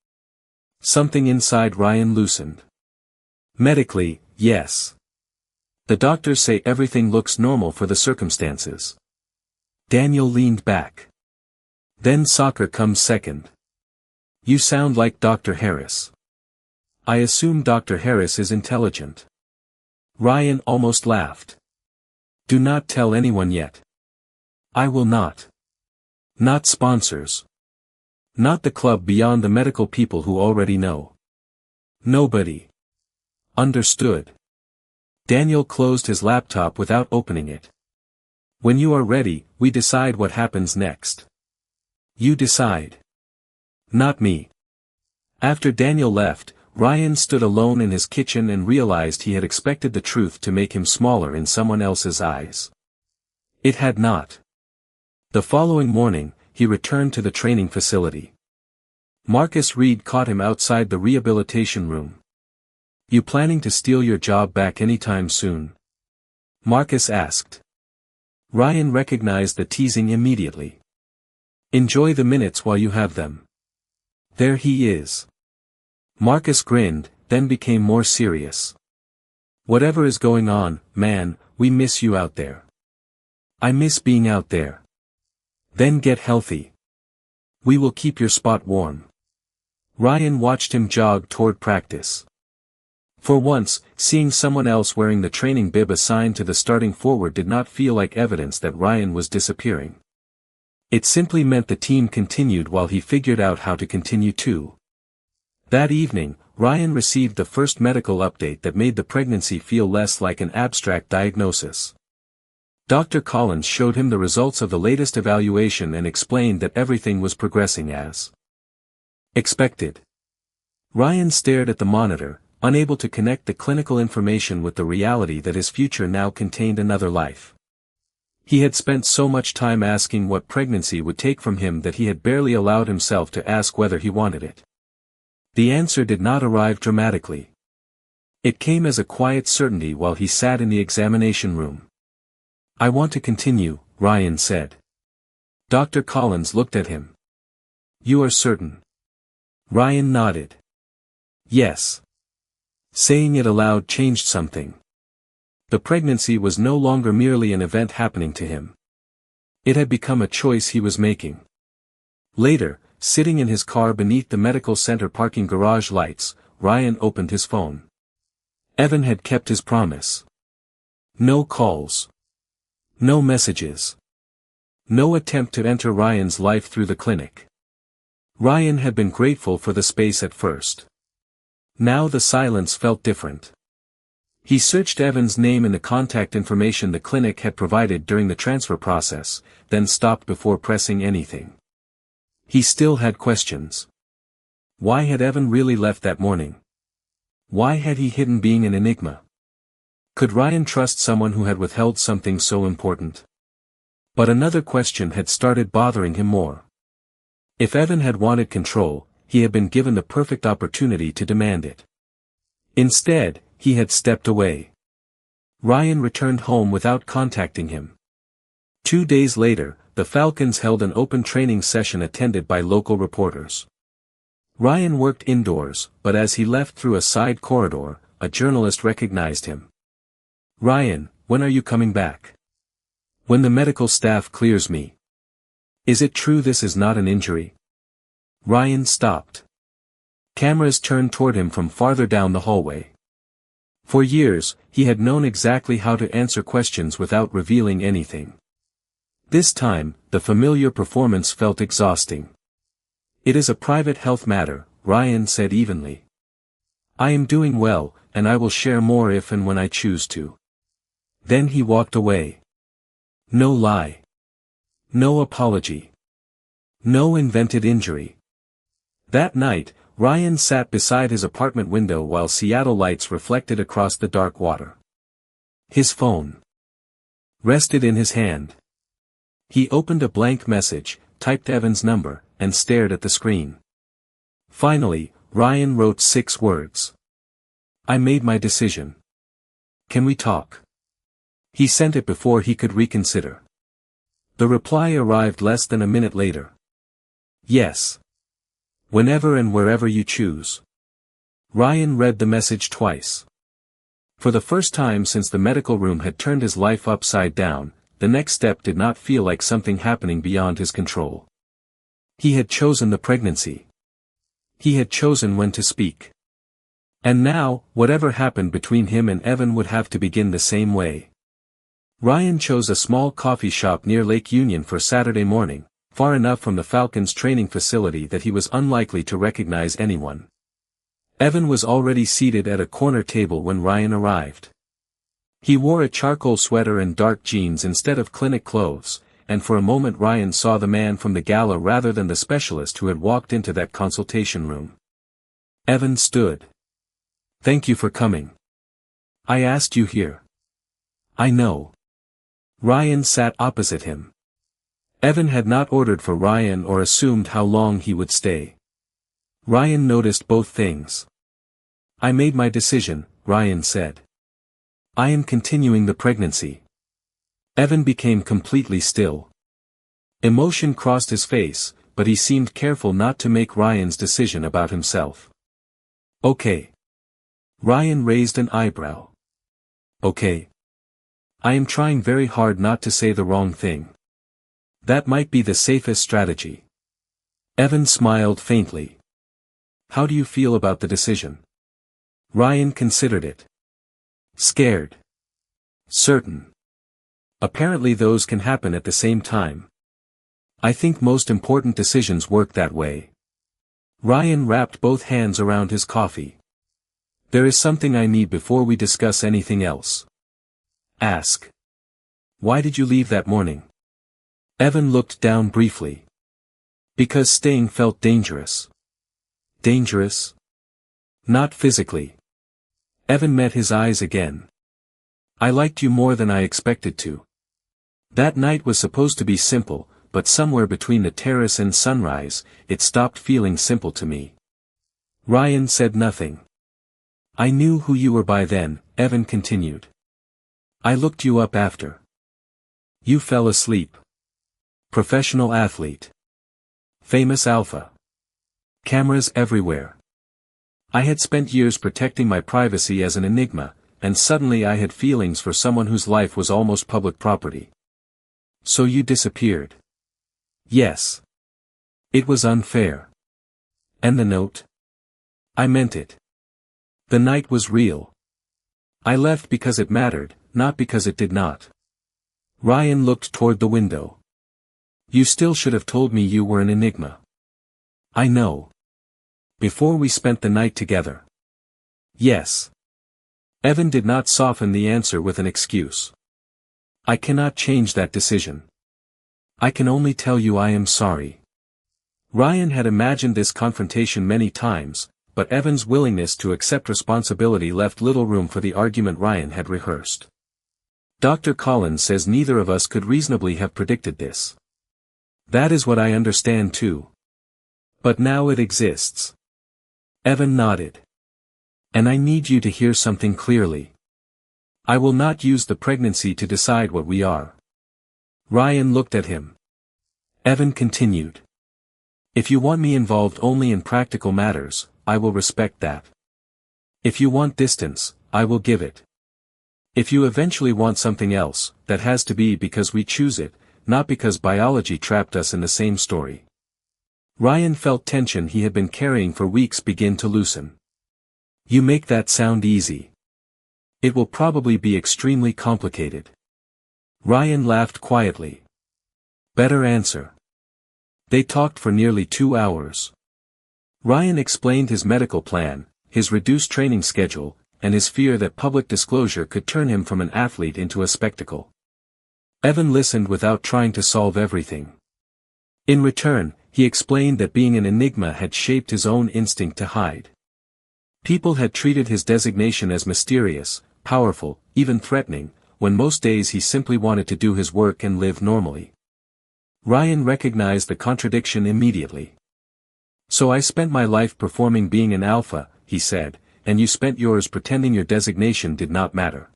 Something inside Ryan loosened. Medically, yes. The doctors say everything looks normal for the circumstances. Daniel leaned back. Then soccer comes second. You sound like Dr. Harris. I assume Dr. Harris is intelligent. Ryan almost laughed. Do not tell anyone yet. I will not. Not sponsors. Not the club beyond the medical people who already know. Nobody. Understood. Daniel closed his laptop without opening it. When you are ready, we decide what happens next. You decide. Not me. After Daniel left, Ryan stood alone in his kitchen and realized he had expected the truth to make him smaller in someone else's eyes. It had not. The following morning, he returned to the training facility. Marcus Reed caught him outside the rehabilitation room. You planning to steal your job back anytime soon? Marcus asked. Ryan recognized the teasing immediately. Enjoy the minutes while you have them. There he is. Marcus grinned, then became more serious. Whatever is going on, man, we miss you out there. I miss being out there. Then get healthy. We will keep your spot warm. Ryan watched him jog toward practice. For once, seeing someone else wearing the training bib assigned to the starting forward did not feel like evidence that Ryan was disappearing. It simply meant the team continued while he figured out how to continue too. That evening, Ryan received the first medical update that made the pregnancy feel less like an abstract diagnosis. Dr. Collins showed him the results of the latest evaluation and explained that everything was progressing as expected. Ryan stared at the monitor, unable to connect the clinical information with the reality that his future now contained another life. He had spent so much time asking what pregnancy would take from him that he had barely allowed himself to ask whether he wanted it. The answer did not arrive dramatically. It came as a quiet certainty while he sat in the examination room. I want to continue, Ryan said. Dr. Collins looked at him. You are certain? Ryan nodded. Yes. Saying it aloud changed something. The pregnancy was no longer merely an event happening to him. It had become a choice he was making. Later, sitting in his car beneath the medical center parking garage lights, Ryan opened his phone. Evan had kept his promise. No calls. No messages. No attempt to enter Ryan's life through the clinic. Ryan had been grateful for the space at first. Now the silence felt different. He searched Evan's name in the contact information the clinic had provided during the transfer process, then stopped before pressing anything. He still had questions. Why had Evan really left that morning? Why had he hidden being an enigma? Could Ryan trust someone who had withheld something so important? But another question had started bothering him more. If Evan had wanted control, he had been given the perfect opportunity to demand it. Instead, he had stepped away. Ryan returned home without contacting him. 2 days later, the Falcons held an open training session attended by local reporters. Ryan worked indoors, but as he left through a side corridor, a journalist recognized him. Ryan, when are you coming back? When the medical staff clears me. Is it true this is not an injury? Ryan stopped. Cameras turned toward him from farther down the hallway. For years, he had known exactly how to answer questions without revealing anything. This time, the familiar performance felt exhausting. It is a private health matter, Ryan said evenly. I am doing well, and I will share more if and when I choose to. Then he walked away. No lie. No apology. No invented injury. That night, Ryan sat beside his apartment window while Seattle lights reflected across the dark water. His phone rested in his hand. He opened a blank message, typed Evan's number, and stared at the screen. Finally, Ryan wrote 6 words. I made my decision. Can we talk? He sent it before he could reconsider. The reply arrived less than a minute later. Yes. Whenever and wherever you choose. Ryan read the message twice. For the first time since the medical room had turned his life upside down, the next step did not feel like something happening beyond his control. He had chosen the pregnancy. He had chosen when to speak. And now, whatever happened between him and Evan would have to begin the same way. Ryan chose a small coffee shop near Lake Union for Saturday morning, far enough from the Falcons' training facility that he was unlikely to recognize anyone. Evan was already seated at a corner table when Ryan arrived. He wore a charcoal sweater and dark jeans instead of clinic clothes, and for a moment Ryan saw the man from the gala rather than the specialist who had walked into that consultation room. Evan stood. "Thank you for coming. I asked you here." "I know." Ryan sat opposite him. Evan had not ordered for Ryan or assumed how long he would stay. Ryan noticed both things. "I made my decision," Ryan said. "I am continuing the pregnancy." Evan became completely still. Emotion crossed his face, but he seemed careful not to make Ryan's decision about himself. "Okay." Ryan raised an eyebrow. "Okay. I am trying very hard not to say the wrong thing. That might be the safest strategy." Evan smiled faintly. "How do you feel about the decision?" Ryan considered it. "Scared. Certain. Apparently those can happen at the same time. I think most important decisions work that way." Ryan wrapped both hands around his coffee. "There is something I need before we discuss anything else." "Ask." "Why did you leave that morning?" Evan looked down briefly. "Because staying felt dangerous." "Dangerous?" "Not physically." Evan met his eyes again. "I liked you more than I expected to. That night was supposed to be simple, but somewhere between the terrace and sunrise, it stopped feeling simple to me." Ryan said nothing. "I knew who you were by then," Evan continued. "I looked you up after. You fell asleep. Professional athlete. Famous alpha. Cameras everywhere. I had spent years protecting my privacy as an enigma, and suddenly I had feelings for someone whose life was almost public property. So you disappeared." "Yes. It was unfair." "And the note?" "I meant it. The night was real. I left because it mattered, not because it did not." Ryan looked toward the window. "You still should have told me you were an enigma." "I know. Before we spent the night together." "Yes." Evan did not soften the answer with an excuse. "I cannot change that decision. I can only tell you I am sorry." Ryan had imagined this confrontation many times, but Evan's willingness to accept responsibility left little room for the argument Ryan had rehearsed. "Dr. Collins says neither of us could reasonably have predicted this." "That is what I understand too. But now it exists." Evan nodded. "And I need you to hear something clearly. I will not use the pregnancy to decide what we are." Ryan looked at him. Evan continued. "If you want me involved only in practical matters, I will respect that. If you want distance, I will give it. If you eventually want something else, that has to be because we choose it, not because biology trapped us in the same story." Ryan felt tension he had been carrying for weeks begin to loosen. "You make that sound easy. It will probably be extremely complicated." Ryan laughed quietly. "Better answer." They talked for nearly 2 hours. Ryan explained his medical plan, his reduced training schedule, and his fear that public disclosure could turn him from an athlete into a spectacle. Evan listened without trying to solve everything. In return, he explained that being an enigma had shaped his own instinct to hide. People had treated his designation as mysterious, powerful, even threatening, when most days he simply wanted to do his work and live normally. Ryan recognized the contradiction immediately. "So I spent my life performing being an alpha," he said, "and you spent yours pretending your designation did not matter.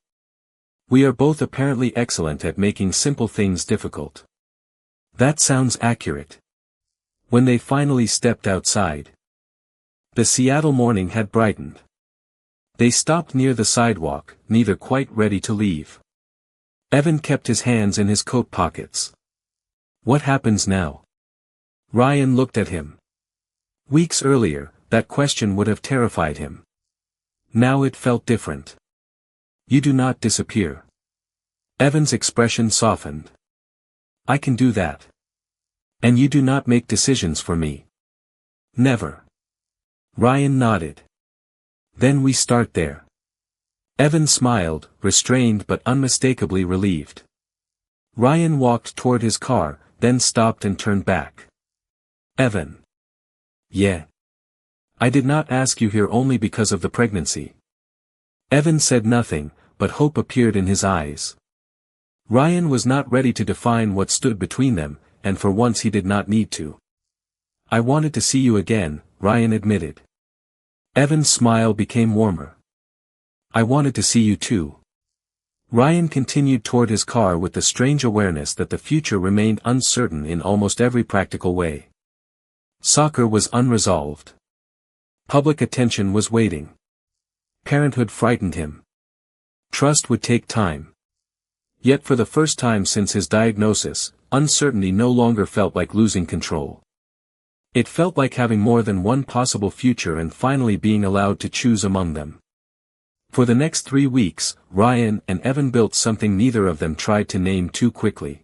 We are both apparently excellent at making simple things difficult." "That sounds accurate." When they finally stepped outside, the Seattle morning had brightened. They stopped near the sidewalk, neither quite ready to leave. Evan kept his hands in his coat pockets. What happens now? Ryan looked at him. Weeks earlier, that question would have terrified him. Now it felt different. You do not disappear. Evan's expression softened. I can do that. And you do not make decisions for me. Never. Ryan nodded. Then we start there. Evan smiled, restrained but unmistakably relieved. Ryan walked toward his car, then stopped and turned back. Evan. Yeah. I did not ask you here only because of the pregnancy. Evan said nothing, but hope appeared in his eyes. Ryan was not ready to define what stood between them, and for once he did not need to. I wanted to see you again, Ryan admitted. Evan's smile became warmer. I wanted to see you too. Ryan continued toward his car with the strange awareness that the future remained uncertain in almost every practical way. Soccer was unresolved. Public attention was waiting. Parenthood frightened him. Trust would take time. Yet for the first time since his diagnosis, uncertainty no longer felt like losing control. It felt like having more than one possible future and finally being allowed to choose among them. For the next 3 weeks, Ryan and Evan built something neither of them tried to name too quickly.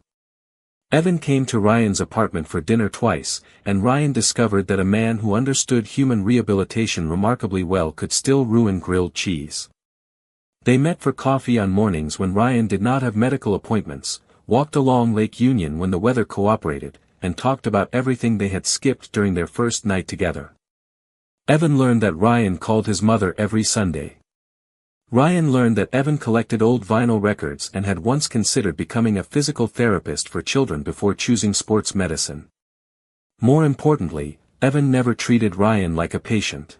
Evan came to Ryan's apartment for dinner twice, and Ryan discovered that a man who understood human rehabilitation remarkably well could still ruin grilled cheese. They met for coffee on mornings when Ryan did not have medical appointments, walked along Lake Union when the weather cooperated, and talked about everything they had skipped during their first night together. Evan learned that Ryan called his mother every Sunday. Ryan learned that Evan collected old vinyl records and had once considered becoming a physical therapist for children before choosing sports medicine. More importantly, Evan never treated Ryan like a patient.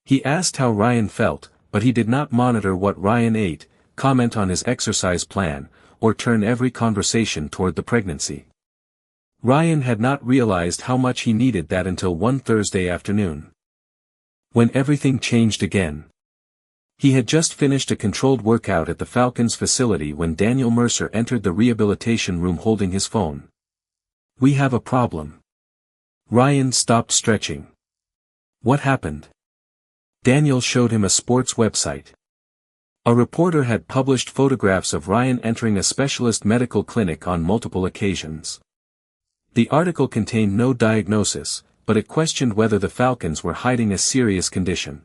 He asked how Ryan felt, but he did not monitor what Ryan ate, comment on his exercise plan, or turn every conversation toward the pregnancy. Ryan had not realized how much he needed that until one Thursday afternoon. When everything changed again. He had just finished a controlled workout at the Falcons facility when Daniel Mercer entered the rehabilitation room holding his phone. We have a problem. Ryan stopped stretching. What happened? Daniel showed him a sports website. A reporter had published photographs of Ryan entering a specialist medical clinic on multiple occasions. The article contained no diagnosis, but it questioned whether the Falcons were hiding a serious condition.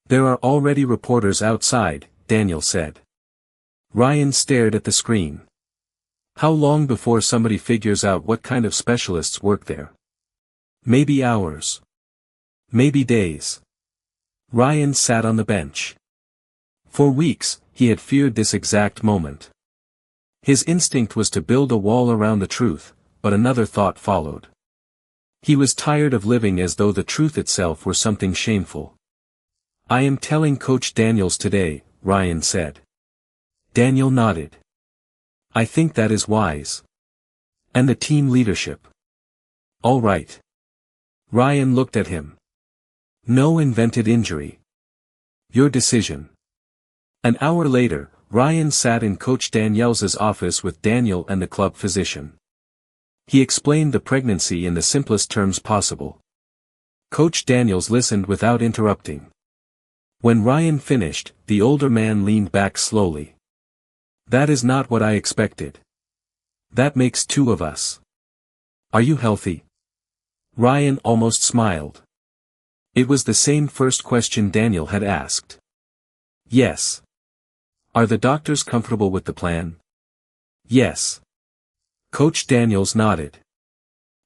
There are already reporters outside, Daniel said. Ryan stared at the screen. How long before somebody figures out what kind of specialists work there? Maybe hours. Maybe days. Ryan sat on the bench. For weeks, he had feared this exact moment. His instinct was to build a wall around the truth, but another thought followed. He was tired of living as though the truth itself were something shameful. I am telling Coach Daniels today, Ryan said. Daniel nodded. I think that is wise. And the team leadership. All right. Ryan looked at him. No invented injury. Your decision. An hour later, Ryan sat in Coach Daniels' office with Daniel and the club physician. He explained the pregnancy in the simplest terms possible. Coach Daniels listened without interrupting. When Ryan finished, the older man leaned back slowly. That is not what I expected. That makes 2 of us. Are you healthy? Ryan almost smiled. It was the same first question Daniel had asked. Yes. Are the doctors comfortable with the plan? Yes. Coach Daniels nodded.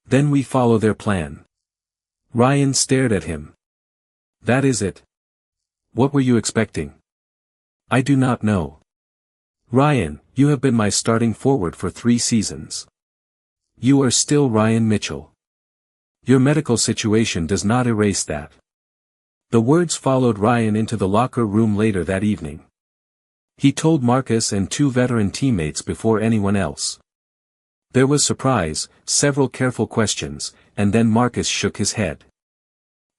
Then we follow their plan. Ryan stared at him. That is it. What were you expecting? I do not know. Ryan, you have been my starting forward for 3 seasons. You are still Ryan Mitchell. Your medical situation does not erase that. The words followed Ryan into the locker room later that evening. He told Marcus and 2 veteran teammates before anyone else. There was surprise, several careful questions, and then Marcus shook his head.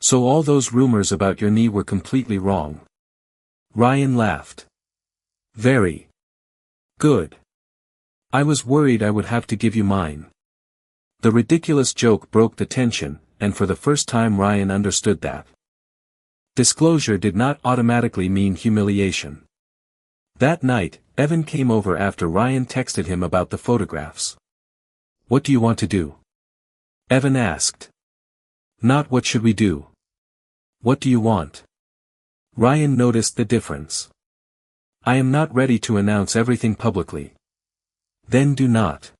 So all those rumors about your knee were completely wrong. Ryan laughed. Very good. I was worried I would have to give you mine. The ridiculous joke broke the tension, and for the first time Ryan understood that disclosure did not automatically mean humiliation. That night, Evan came over after Ryan texted him about the photographs. What do you want to do? Evan asked. Not what should we do. What do you want? Ryan noticed the difference. I am not ready to announce everything publicly. Then do not.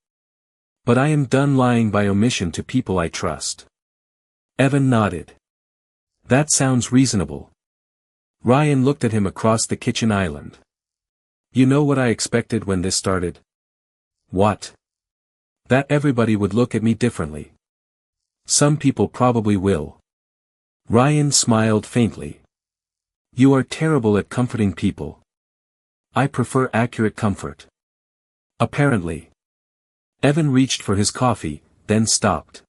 But I am done lying by omission to people I trust. Evan nodded. That sounds reasonable. Ryan looked at him across the kitchen island. You know what I expected when this started? What? That everybody would look at me differently. Some people probably will. Ryan smiled faintly. You are terrible at comforting people. I prefer accurate comfort. Apparently. Evan reached for his coffee, then stopped.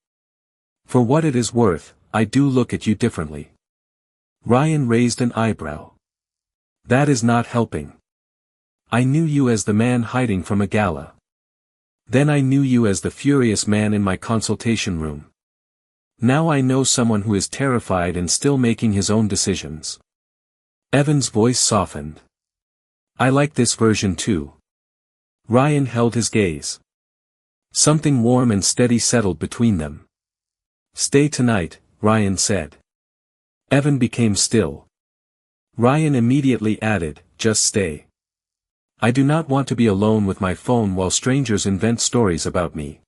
For what it is worth, I do look at you differently. Ryan raised an eyebrow. That is not helping. I knew you as the man hiding from a gala. Then I knew you as the furious man in my consultation room. Now I know someone who is terrified and still making his own decisions. Evan's voice softened. I like this version too. Ryan held his gaze. Something warm and steady settled between them. Stay tonight, Ryan said. Evan became still. Ryan immediately added, just stay. I do not want to be alone with my phone while strangers invent stories about me.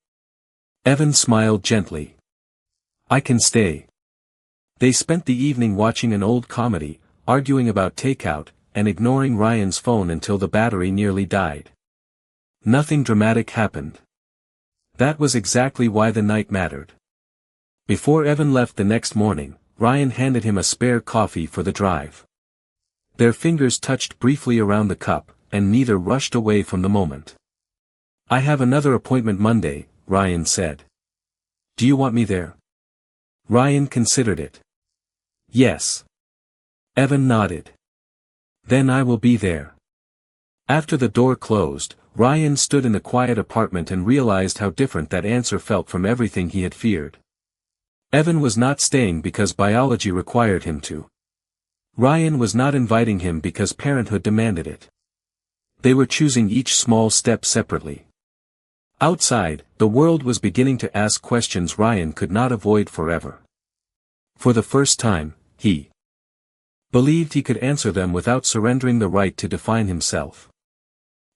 Evan smiled gently. I can stay. They spent the evening watching an old comedy, arguing about takeout, and ignoring Ryan's phone until the battery nearly died. Nothing dramatic happened. That was exactly why the night mattered. Before Evan left the next morning, Ryan handed him a spare coffee for the drive. Their fingers touched briefly around the cup, and neither rushed away from the moment. I have another appointment Monday, Ryan said. Do you want me there? Ryan considered it. Yes. Evan nodded. Then I will be there. After the door closed, Ryan stood in the quiet apartment and realized how different that answer felt from everything he had feared. Evan was not staying because biology required him to. Ryan was not inviting him because parenthood demanded it. They were choosing each small step separately. Outside, the world was beginning to ask questions Ryan could not avoid forever. For the first time, he believed he could answer them without surrendering the right to define himself.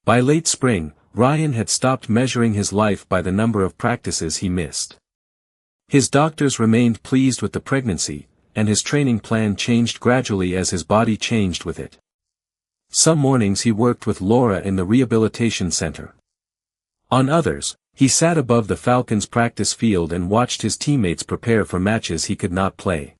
By late spring, Ryan had stopped measuring his life by the number of practices he missed. His doctors remained pleased with the pregnancy, and his training plan changed gradually as his body changed with it. Some mornings he worked with Laura in the rehabilitation center. On others, he sat above the Falcons' practice field and watched his teammates prepare for matches he could not play.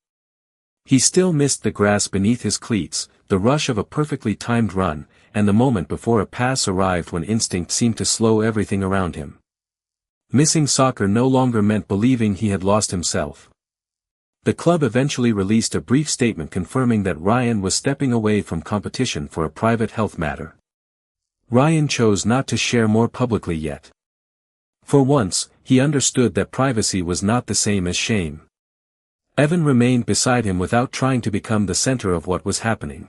He still missed the grass beneath his cleats, the rush of a perfectly timed run, and the moment before a pass arrived when instinct seemed to slow everything around him. Missing soccer no longer meant believing he had lost himself. The club eventually released a brief statement confirming that Ryan was stepping away from competition for a private health matter. Ryan chose not to share more publicly yet. For once, he understood that privacy was not the same as shame. Evan remained beside him without trying to become the center of what was happening.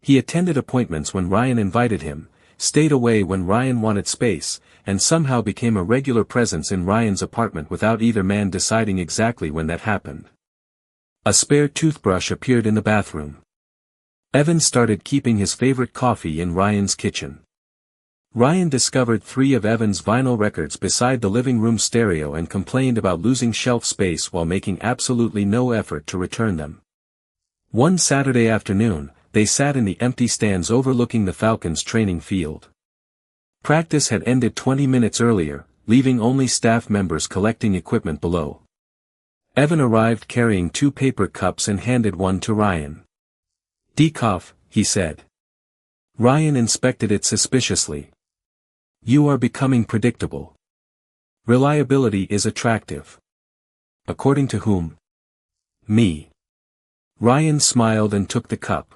He attended appointments when Ryan invited him, stayed away when Ryan wanted space, and somehow became a regular presence in Ryan's apartment without either man deciding exactly when that happened. A spare toothbrush appeared in the bathroom. Evan started keeping his favorite coffee in Ryan's kitchen. Ryan discovered 3 of Evan's vinyl records beside the living room stereo and complained about losing shelf space while making absolutely no effort to return them. One Saturday afternoon, they sat in the empty stands overlooking the Falcons' training field. Practice had ended 20 minutes earlier, leaving only staff members collecting equipment below. Evan arrived carrying 2 paper cups and handed one to Ryan. "Decaf," he said. Ryan inspected it suspiciously. "You are becoming predictable. Reliability is attractive." "According to whom?" "Me." Ryan smiled and took the cup.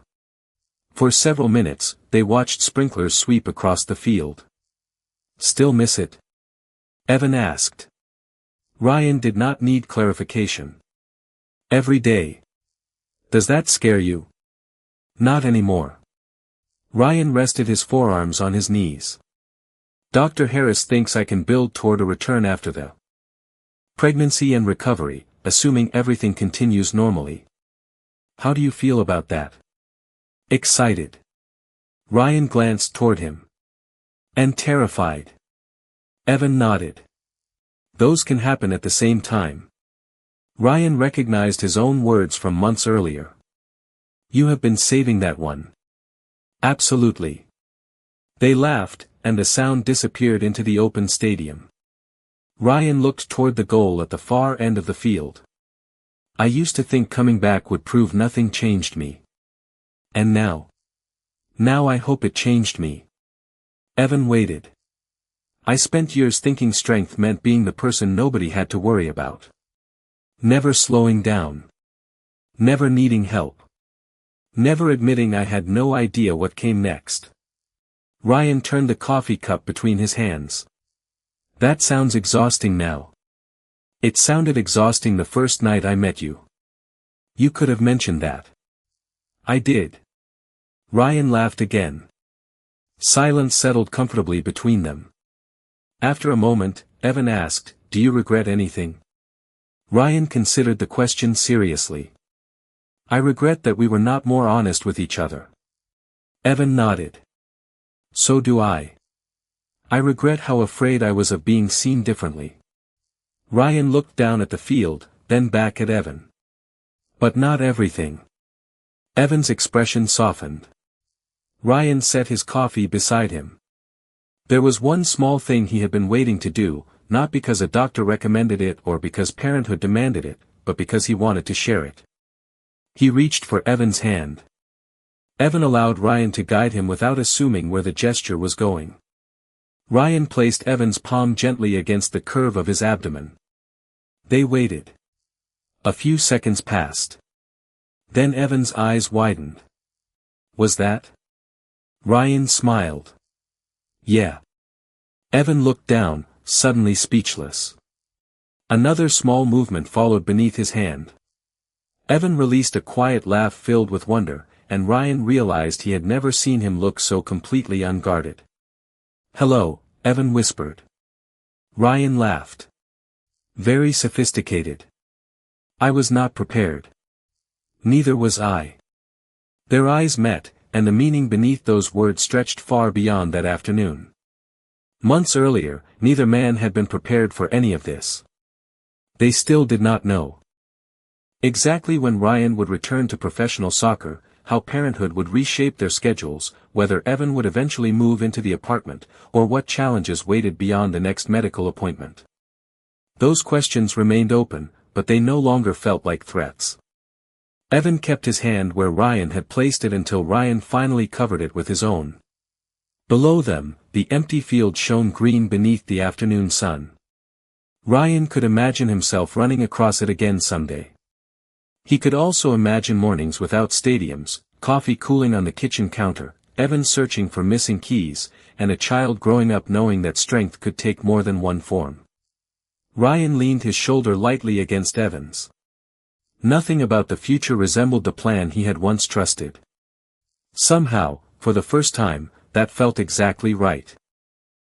For several minutes, they watched sprinklers sweep across the field. "Still miss it?" Evan asked. Ryan did not need clarification. "Every day." "Does that scare you?" "Not anymore." Ryan rested his forearms on his knees. "Dr. Harris thinks I can build toward a return after the pregnancy and recovery, assuming everything continues normally. How do you feel about that?" "Excited." Ryan glanced toward him. "And terrified." Evan nodded. "Those can happen at the same time." Ryan recognized his own words from months earlier. "You have been saving that one." "Absolutely." They laughed, and the sound disappeared into the open stadium. Ryan looked toward the goal at the far end of the field. "I used to think coming back would prove nothing changed me. And now? Now I hope it changed me." Evan waited. "I spent years thinking strength meant being the person nobody had to worry about. Never slowing down. Never needing help. Never admitting I had no idea what came next." Ryan turned the coffee cup between his hands. "That sounds exhausting now." "It sounded exhausting the first night I met you." "You could have mentioned that." "I did." Ryan laughed again. Silence settled comfortably between them. After a moment, Evan asked, "Do you regret anything?" Ryan considered the question seriously. "I regret that we were not more honest with each other." Evan nodded. "So do I. I regret how afraid I was of being seen differently." Ryan looked down at the field, then back at Evan. "But not everything." Evan's expression softened. Ryan set his coffee beside him. There was one small thing he had been waiting to do, not because a doctor recommended it or because parenthood demanded it, but because he wanted to share it. He reached for Evan's hand. Evan allowed Ryan to guide him without assuming where the gesture was going. Ryan placed Evan's palm gently against the curve of his abdomen. They waited. A few seconds passed. Then Evan's eyes widened. "Was that?" Ryan smiled. "Yeah." Evan looked down, suddenly speechless. Another small movement followed beneath his hand. Evan released a quiet laugh filled with wonder, and Ryan realized he had never seen him look so completely unguarded. "Hello," Evan whispered. Ryan laughed. "Very sophisticated." "I was not prepared." "Neither was I." Their eyes met, and the meaning beneath those words stretched far beyond that afternoon. Months earlier, neither man had been prepared for any of this. They still did not know exactly when Ryan would return to professional soccer, how parenthood would reshape their schedules, whether Evan would eventually move into the apartment, or what challenges waited beyond the next medical appointment. Those questions remained open, but they no longer felt like threats. Evan kept his hand where Ryan had placed it until Ryan finally covered it with his own. Below them, the empty field shone green beneath the afternoon sun. Ryan could imagine himself running across it again someday. He could also imagine mornings without stadiums, coffee cooling on the kitchen counter, Evan searching for missing keys, and a child growing up knowing that strength could take more than one form. Ryan leaned his shoulder lightly against Evan's. Nothing about the future resembled the plan he had once trusted. Somehow, for the first time, that felt exactly right.